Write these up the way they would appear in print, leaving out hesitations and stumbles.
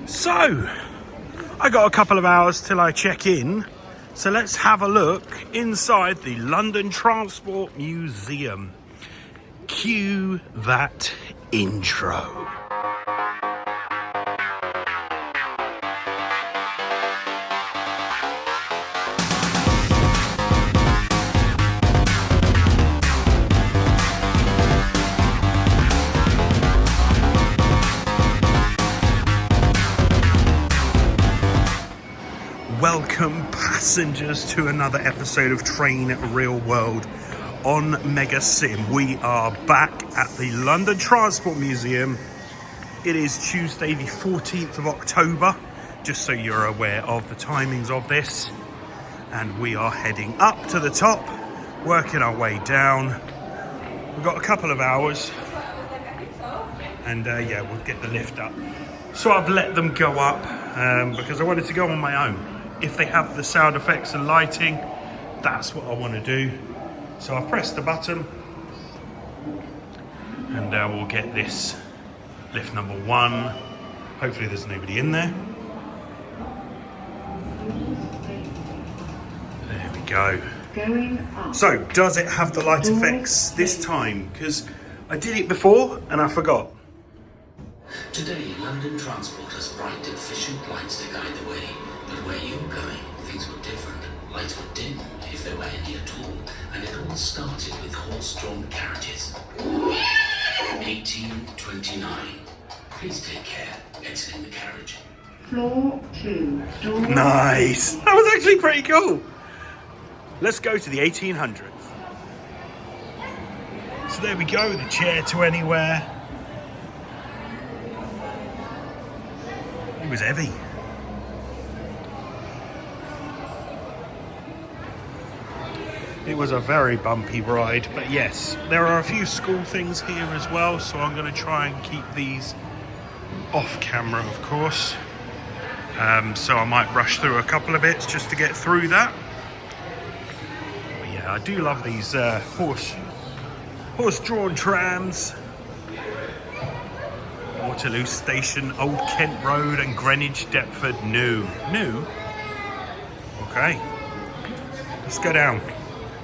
So, I got a couple of hours till I check in. So let's have a look inside the London Transport Museum. Cue that intro. Welcome passengers to another episode of Train Real World on Mega Sim. We are back at the London Transport Museum. It is Tuesday the 14th of October, just so you're aware of the timings of this. And we are heading up to the top, working our way down. We've got a couple of hours and yeah, we'll get the lift up. So I've let them go up because I wanted to go on my own. If they have the sound effects and lighting, that's what I want to do. So I've pressed the button and we'll get this lift number 1. Hopefully there's nobody in there. There we go. So does it have the light effects this time? Because I did it before and I forgot. Today, London Transport has bright, efficient lights to guide the way. But where you were going, things were different. Lights were dim, if there were any at all, and it all started with horse-drawn carriages. 1829. Please take care, exiting the carriage. Floor 2. Nice! That was actually pretty cool. Let's go to the 1800s. So there we go, the chair to anywhere. It was heavy. It was a very bumpy ride, but yes, there are a few school things here as well, so I'm going to try and keep these off camera, of course. So I might rush through a couple of bits just to get through that. But yeah, I do love these horse-drawn trams. Waterloo Station, Old Kent Road and Greenwich Deptford, new. Okay, let's go down.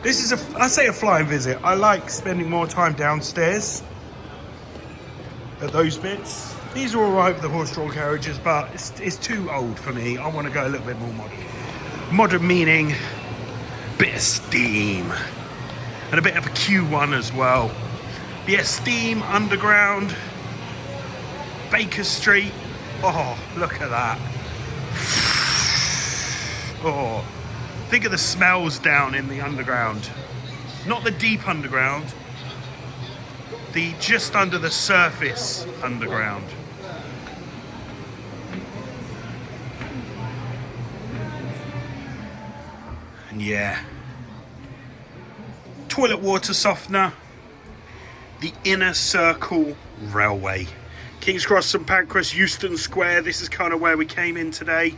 This is I say a flying visit. I like spending more time downstairs at those bits. These are all right with the horse-drawn carriages, but it's too old for me. I want to go a little bit more modern. Modern meaning a bit of steam and a bit of a Q1 as well. But yeah, steam, underground, Baker Street. Oh, look at that. Oh. Think of the smells down in the underground. Not the deep underground, the just under the surface underground. And yeah, toilet water softener, the Inner Circle Railway. King's Cross, St Pancras, Euston Square. This is kind of where we came in today.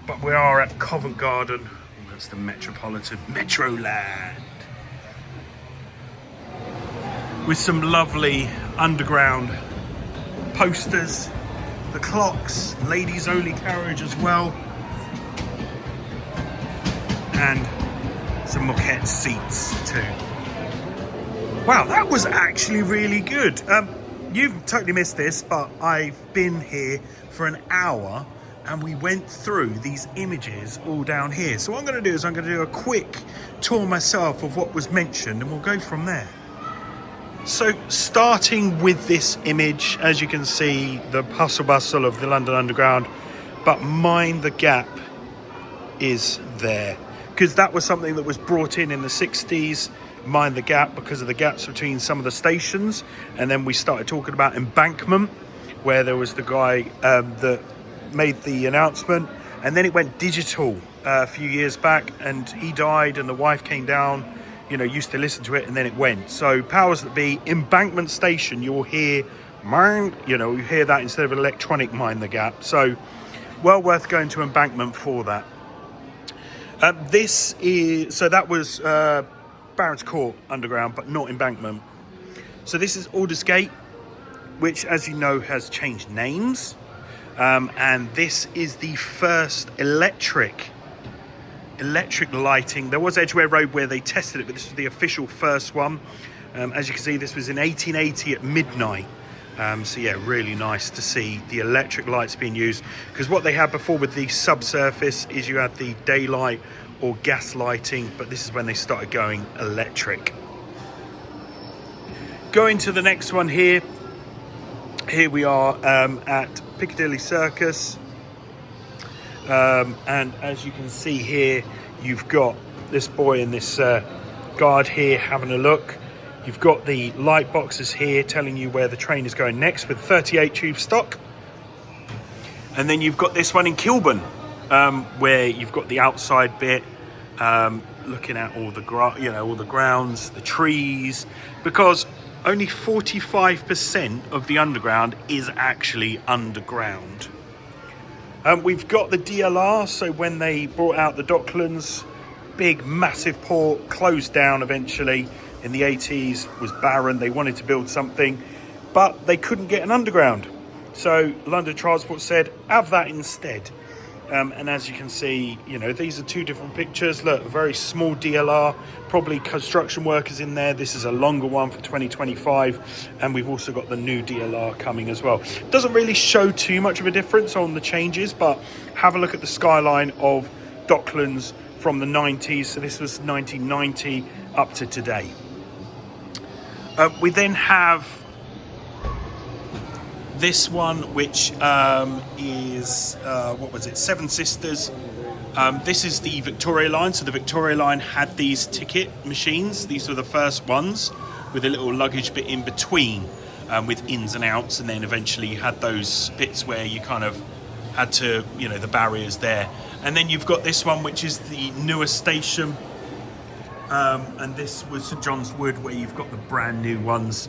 But we are at Covent Garden. That's the Metropolitan Metroland. With some lovely underground posters. The clocks, ladies only carriage as well. And some moquette seats too. Wow, that was actually really good. You've totally missed this, but I've been here for an hour and we went through these images all down here. So what I'm going to do is I'm going to do a quick tour myself of what was mentioned and we'll go from there. So starting with this image, as you can see, the hustle bustle of the London Underground, but Mind the Gap is there. Because that was something that was brought in the 60s, Mind the Gap, because of the gaps between some of the stations. And then we started talking about Embankment, where there was the guy that made the announcement, and then it went digital a few years back and he died and the wife came down, used to listen to it, and then it went. So powers that be, Embankment Station, you'll hear you hear that instead of electronic Mind the Gap. So well worth going to Embankment for that. That was Barons Court Underground, but not Embankment. So this is Aldersgate. which, as you know, has changed names. And this is the first electric lighting. There was Edgware Road where they tested it, but this was the official first one. As you can see, this was in 1880 at midnight. So yeah, really nice to see the electric lights being used, because what they had before with the subsurface is you had the daylight or gas lighting, but this is when they started going electric. Going to the next one here. Here we are at Piccadilly Circus. And as you can see here, you've got this boy and this guard here having a look. You've got the light boxes here telling you where the train is going next with 38 tube stock. And then you've got this one in Kilburn, where you've got the outside bit, looking at all the all the grounds, the trees, because only 45% of the underground is actually underground. We've got the DLR, so when they brought out the Docklands, big massive port, closed down eventually in the 80s, was barren. They wanted to build something, but they couldn't get an underground. So London Transport said, have that instead. And as you can see, these are two different pictures. Look, a very small DLR, probably construction workers in there. This is a longer one for 2025. And we've also got the new DLR coming as well. Doesn't really show too much of a difference on the changes, but have a look at the skyline of Docklands from the 90s. So this was 1990 up to today. We then have this one, which is, Seven Sisters. This is the Victoria line. So the Victoria line had these ticket machines. These were the first ones with a little luggage bit in between, with ins and outs. And then eventually you had those bits where you kind of had to, the barriers there. And then you've got this one, which is the newer station. And this was St John's Wood, where you've got the brand new ones,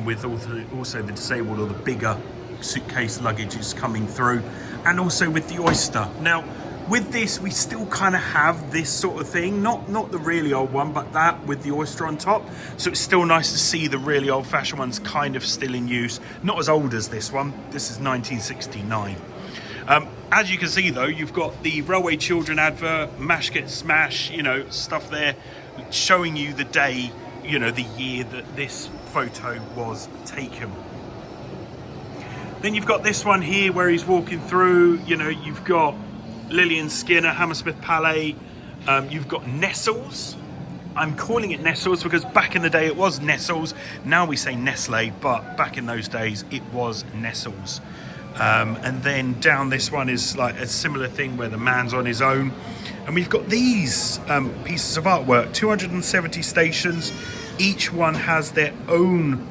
with also the disabled or the bigger suitcase luggages coming through, and also with the Oyster. Now, with this, we still kind of have this sort of thing, not the really old one, but that with the Oyster on top. So it's still nice to see the really old-fashioned ones kind of still in use. Not as old as this one. This is 1969. As you can see, though, you've got the Railway Children advert, Mash Get Smash, stuff there, showing you the day, the year that this photo was taken. Then you've got this one here where he's walking through. You've got Lillian Skinner, Hammersmith Palais. You've got Nestles. I'm calling it Nestles because back in the day it was Nestles. Now we say Nestle, but back in those days it was Nestles. And then down this one is like a similar thing where the man's on his own. And we've got these pieces of artwork, 270 stations. Each one has their own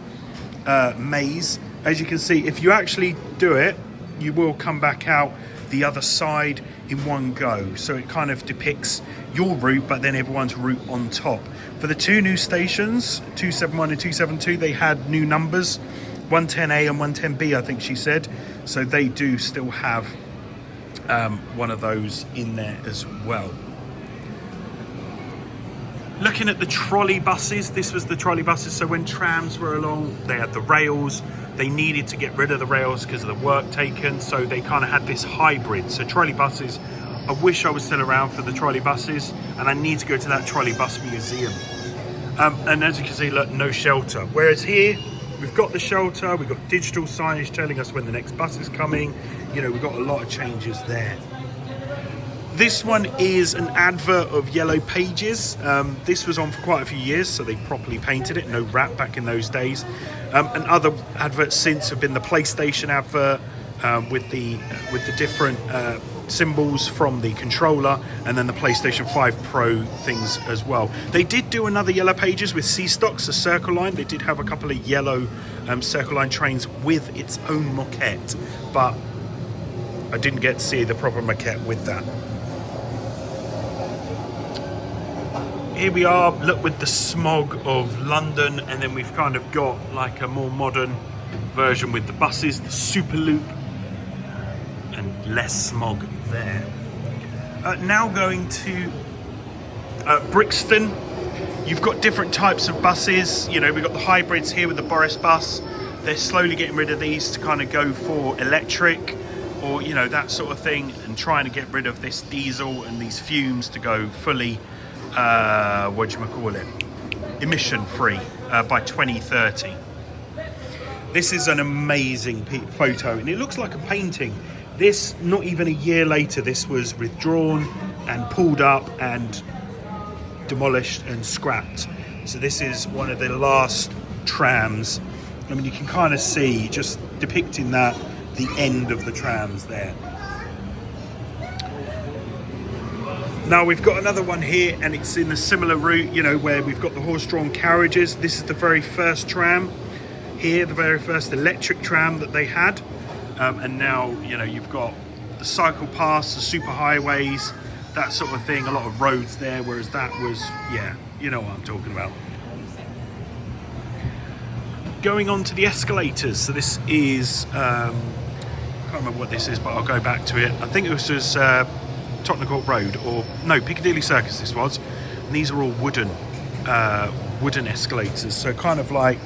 maze. As you can see, if you actually do it, you will come back out the other side in one go. So it kind of depicts your route, but then everyone's route on top. For the two new stations, 271 and 272, they had new numbers, 110A and 110B, I think she said. So they do still have one of those in there as well. Looking at the trolley buses, this was the trolley buses. So when trams were along, they had the rails. They needed to get rid of the rails because of the work taken. So they kind of had this hybrid. So trolley buses, I wish I was still around for the trolley buses, and I need to go to that trolley bus museum. And as you can see, look, no shelter. Whereas here, we've got the shelter, we've got digital signage telling us when the next bus is coming. We've got a lot of changes there. This one is an advert of Yellow Pages. This was on for quite a few years, so they properly painted it. No wrap back in those days. And other adverts since have been the PlayStation advert with the different symbols from the controller, and then the PlayStation 5 Pro things as well. They did do another Yellow Pages with C-Stocks, a Circle Line. They did have a couple of yellow Circle Line trains with its own moquette, but I didn't get to see the proper moquette with that. Here we are, look, with the smog of London, and then we've kind of got like a more modern version with the buses, the Superloop, and less smog there. Now going to Brixton. You've got different types of buses. We've got the hybrids here with the Boris bus. they're slowly getting rid of these to kind of go for electric, or you know, that sort of thing, and trying to get rid of this diesel and these fumes to go fully emission free by 2030. This is an amazing photo, and it looks like a painting. This, not even a year later, this was withdrawn and pulled up and demolished and scrapped. So this is one of the last trams. I mean, you can kind of see, just depicting that, the end of the trams there. Now we've got another one here, and it's in a similar route, you know, where we've got the horse-drawn carriages. This is the very first tram here, the very first electric tram that they had. And now, you know, you've got the cycle paths, the superhighways, that sort of thing, a lot of roads there, whereas that was, yeah, you know what I'm talking about. Going on to the escalators. So this is, I can't remember what this is, but I'll go back to it. I think this was Tottenham Court Road, or no, Piccadilly Circus this was. And these are all wooden escalators. So kind of like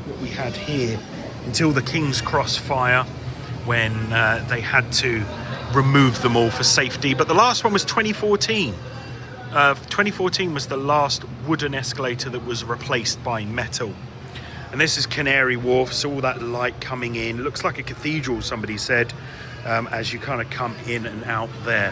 what we had here until the King's Cross fire, when they had to remove them all for safety. But the last one was 2014. 2014 was the last wooden escalator that was replaced by metal. And this is Canary Wharf, so all that light coming in. It looks like a cathedral, somebody said, as you kind of come in and out there.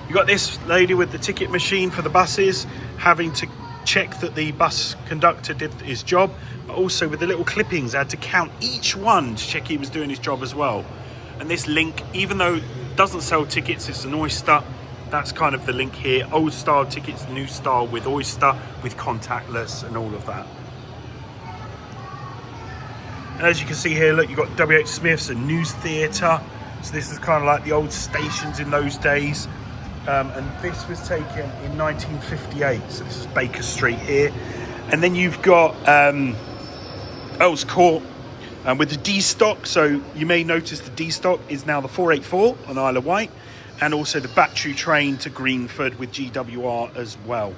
You got this lady with the ticket machine for the buses, having to check that the bus conductor did his job, but also with the little clippings, I had to count each one to check he was doing his job as well. And this link, even though it doesn't sell tickets, it's an Oyster, that's kind of the link here. Old style tickets, new style with Oyster, with contactless and all of that. And as you can see here, look, you've got W.H. Smith's and News Theatre. So this is kind of like the old stations in those days. And this was taken in 1958. So this is Baker Street here. And then you've got Earl's Court with the D stock. So you may notice the D stock is now the 484 on Isle of Wight, and also the battery train to Greenford with GWR as well.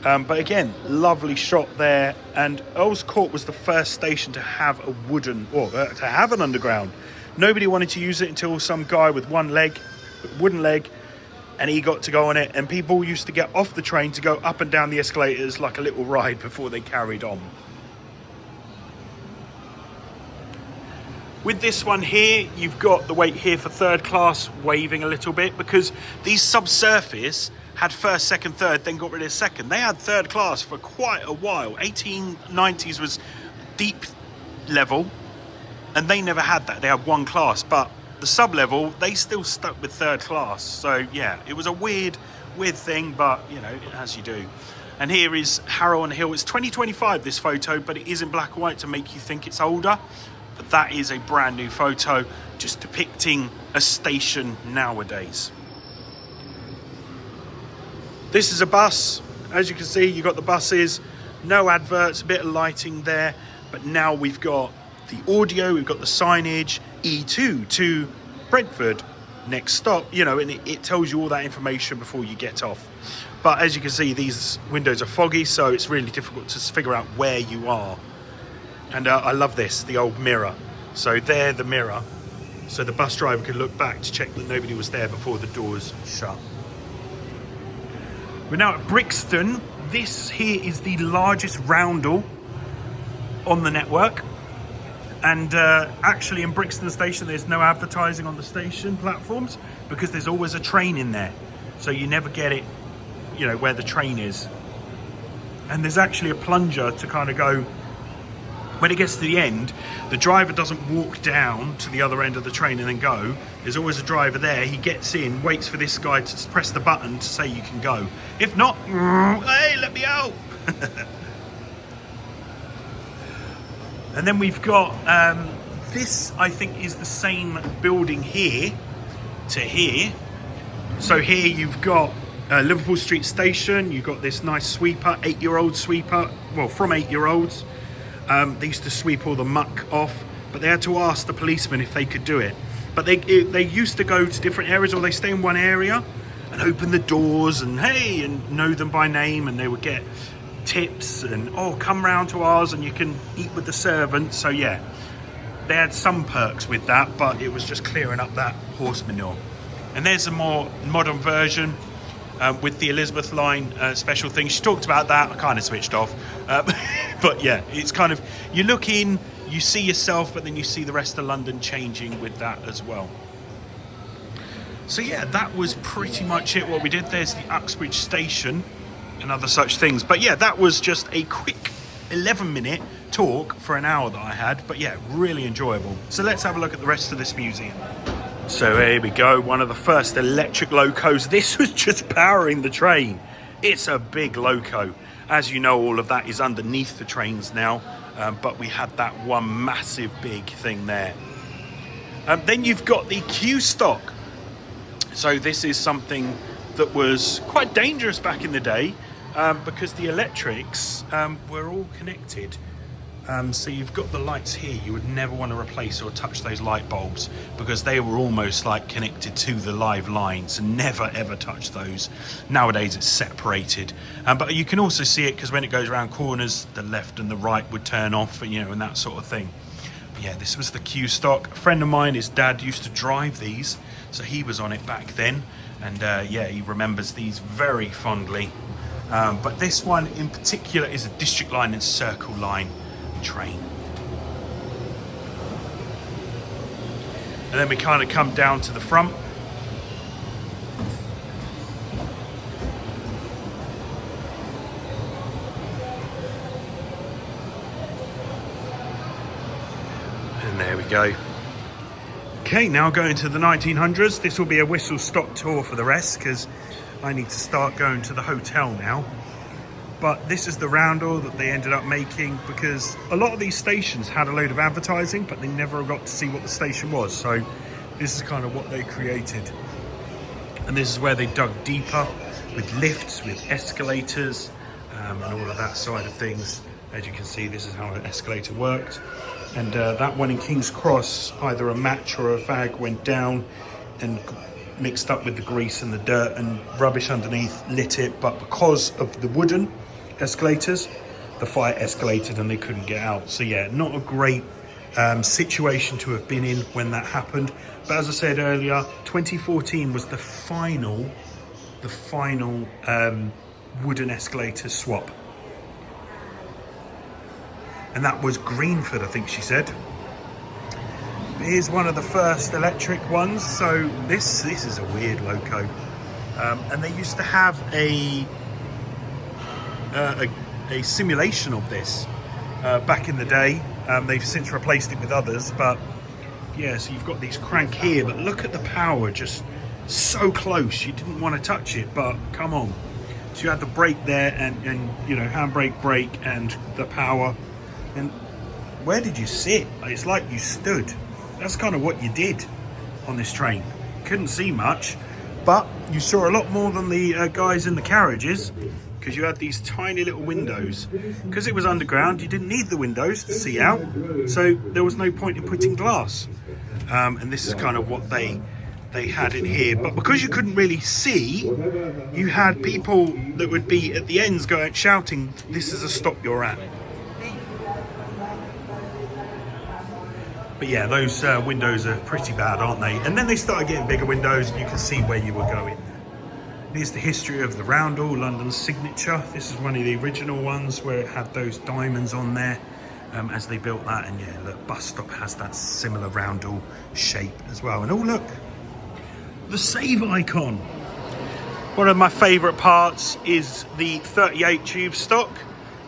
But again, lovely shot there. And Earl's Court was the first station to have a to have an underground. Nobody wanted to use it until some guy with wooden leg, and he got to go on it. And people used to get off the train to go up and down the escalators like a little ride before they carried on. With this one here, you've got the wait here for third class waving a little bit, because these subsurface had first, second, third, then got rid of second. They had third class for quite a while. 1890s was deep level, and they never had that. They had one class, but the sub-level, they still stuck with third class. So yeah, it was a weird thing, but you know, as you do. And here is Harrow on Hill. It's 2025, this photo, but it is in black and white to make you think it's older. But that is a brand new photo, just depicting a station nowadays. This is a bus. As you can see, you've got the buses, no adverts, a bit of lighting there, but now we've got the audio, we've got the signage, E2 to Brentford, next stop, you know, and it tells you all that information before you get off. But as you can see, these windows are foggy, so it's really difficult to figure out where you are. And I love this, the old mirror. So there, the mirror, so the bus driver could look back to check that nobody was there before the doors shut. We're now at Brixton. This here is the largest roundel on the network. And actually in Brixton Station, there's no advertising on the station platforms because there's always a train in there. So you never get it, you know, where the train is. And there's actually a plunger to kind of go, when it gets to the end, the driver doesn't walk down to the other end of the train and then go. There's always a driver there. He gets in, waits for this guy to press the button to say you can go. If not, hey, let me out. And then we've got, this I think is the same building here to here. So here you've got Liverpool Street Station. You've got this nice sweeper, 8-year-old sweeper, well, from 8-year-olds. They used to sweep all the muck off, but they had to ask the policemen if they could do it. But they used to go to different areas, or they stay in one area and open the doors and hey, and know them by name, and they would get tips and, oh, come round to ours and you can eat with the servants. So yeah, they had some perks with that, but it was just clearing up that horse manure. And there's a more modern version with the Elizabeth line special thing. She talked about that. I kind of switched off. But yeah, it's kind of, you look in, you see yourself, but then you see the rest of London changing with that as well. So yeah, that was pretty much it what we did. There's the Uxbridge station and other such things. But yeah, that was just a quick 11-minute talk for an hour that I had. But yeah, really enjoyable. So let's have a look at the rest of this museum. So here we go, one of the first electric locos. This was just powering the train. It's a big loco. As you know, all of that is underneath the trains now, but we had that one massive big thing there. Then you've got the Q stock. So this is something that was quite dangerous back in the day because the electrics were all connected. So you've got the lights here. You would never want to replace or touch those light bulbs because they were almost like connected to the live lines, and never ever touch those. Nowadays it's separated, but you can also see it because when it goes around corners, the left and the right would turn off, you know, and that sort of thing. But yeah, this was the Q stock. A friend of mine, his dad used to drive these, so he was on it back then, and yeah, he remembers these very fondly. But this one in particular is a district line and circle line train. And then we kind of come down to the front. And there we go. Okay, now going to the 1900s. This will be a whistle-stop tour for the rest because I need to start going to the hotel now. But this is the roundel that they ended up making because a lot of these stations had a load of advertising, but they never got to see what the station was. So this is kind of what they created. And this is where they dug deeper with lifts, with escalators, and all of that side of things. As you can see, this is how an escalator worked. And that one in King's Cross, either a match or a fag went down and mixed up with the grease and the dirt and rubbish underneath, lit it. But because of the wooden escalators, the fire escalated and they couldn't get out. So yeah, not a great situation to have been in when that happened. But as I said earlier, 2014 was the final wooden escalator swap. And that was Greenford, I think she said. Here's one of the first electric ones. So this is a weird loco. And they used to have a simulation of this back in the day. They've since replaced it with others, but yeah, so you've got these crank here, but look at the power, just so close. You didn't want to touch it, but come on. So you had the brake there and you know, handbrake, brake, and the power. And where did you sit? It's like you stood. That's kind of what you did on this train. Couldn't see much, but you saw a lot more than the guys in the carriages because you had these tiny little windows. Because it was underground, you didn't need the windows to see out, so there was no point in putting glass. And this is kind of what they had in here. But because you couldn't really see, you had people that would be at the ends going shouting, "This is a stop you're at." But yeah, those windows are pretty bad, aren't they? And then they started getting bigger windows and you can see where you were going. Here's the history of the roundel, London's signature. This is one of the original ones where it had those diamonds on there as they built that. And yeah, look, bus stop has that similar roundel shape as well. And oh look, the save icon. One of my favourite parts is the 38 tube stock.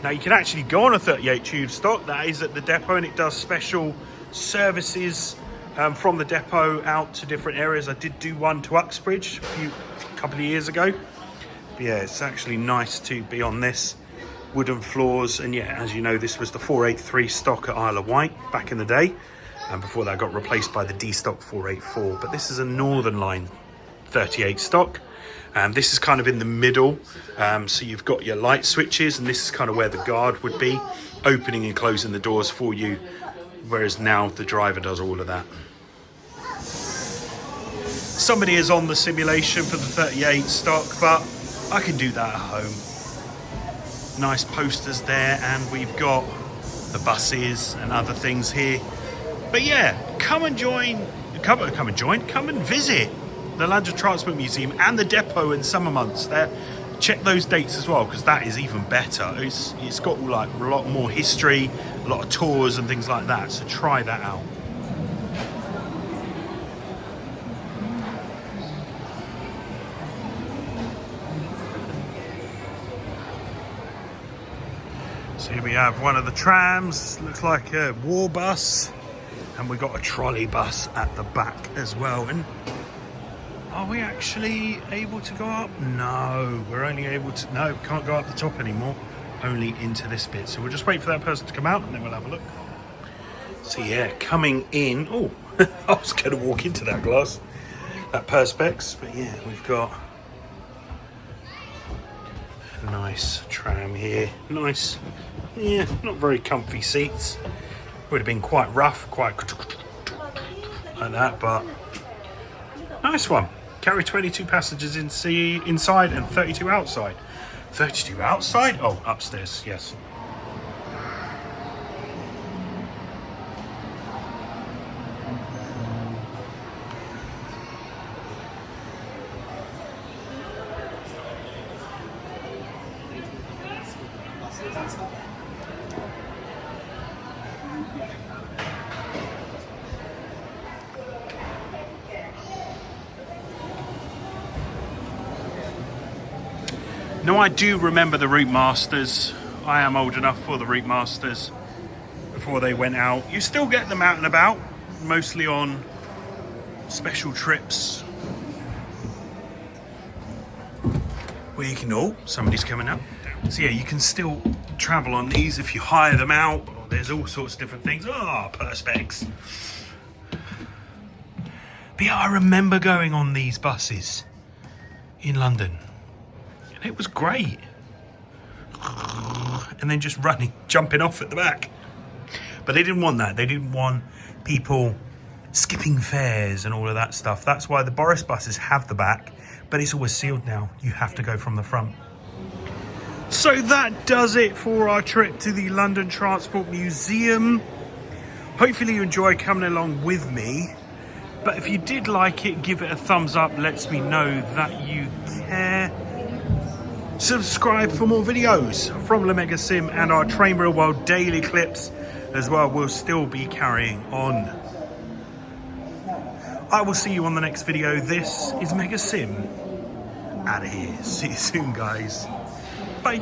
Now you can actually go on a 38 tube stock. That is at the depot and it does special services from the depot out to different areas. I did do one to Uxbridge a couple of years ago. But yeah, it's actually nice to be on this. Wooden floors, and yeah, as you know, this was the 483 stock at Isle of Wight back in the day, and before that got replaced by the D stock 484. But this is a Northern Line 38 stock. This is kind of in the middle, so you've got your light switches, and this is kind of where the guard would be, opening and closing the doors for you, whereas now the driver does all of that. Somebody is on the simulation for the 38 stock, but I can do that at home. nice posters there, and we've got the buses and other things here. But yeah, come and visit the London Transport Museum and the depot in summer months. There, check those dates as well, because that is even better. It's got like a lot more history, a lot of tours and things like that. So try that out. So here we have one of the trams. Looks like a war bus, and we got a trolley bus at the back as well. And are we actually able to go up? No, we're only able to, no, can't go up the top anymore, only into this bit. So we'll just wait for that person to come out and then we'll have a look. So yeah, coming in, oh, I was going to walk into that glass, that perspex, but yeah, we've got a nice tram here. Nice, yeah, not very comfy seats. Would have been quite rough, quite like that, but nice one. Carry 22 passengers inside and 32 outside. 32 outside? Oh, upstairs, yes. Now I do remember the Route Masters. I am old enough for the Route Masters before they went out. You still get them out and about, mostly on special trips. Where you can, oh, somebody's coming out. So yeah, you can still travel on these if you hire them out. There's all sorts of different things. Oh, perspex. But yeah, I remember going on these buses in London. It was great. And then just running, jumping off at the back. But they didn't want that. They didn't want people skipping fares and all of that stuff. That's why the Boris buses have the back, but it's always sealed now. You have to go from the front. So that does it for our trip to the London Transport Museum. Hopefully you enjoy coming along with me. But if you did like it, give it a thumbs up. Lets me know that you care. Subscribe for more videos from the Mega Sim, and our Train Real World daily clips as well will still be carrying on. I will see you on the next video. This is Mega Sim out of here. See you soon, guys. Bye.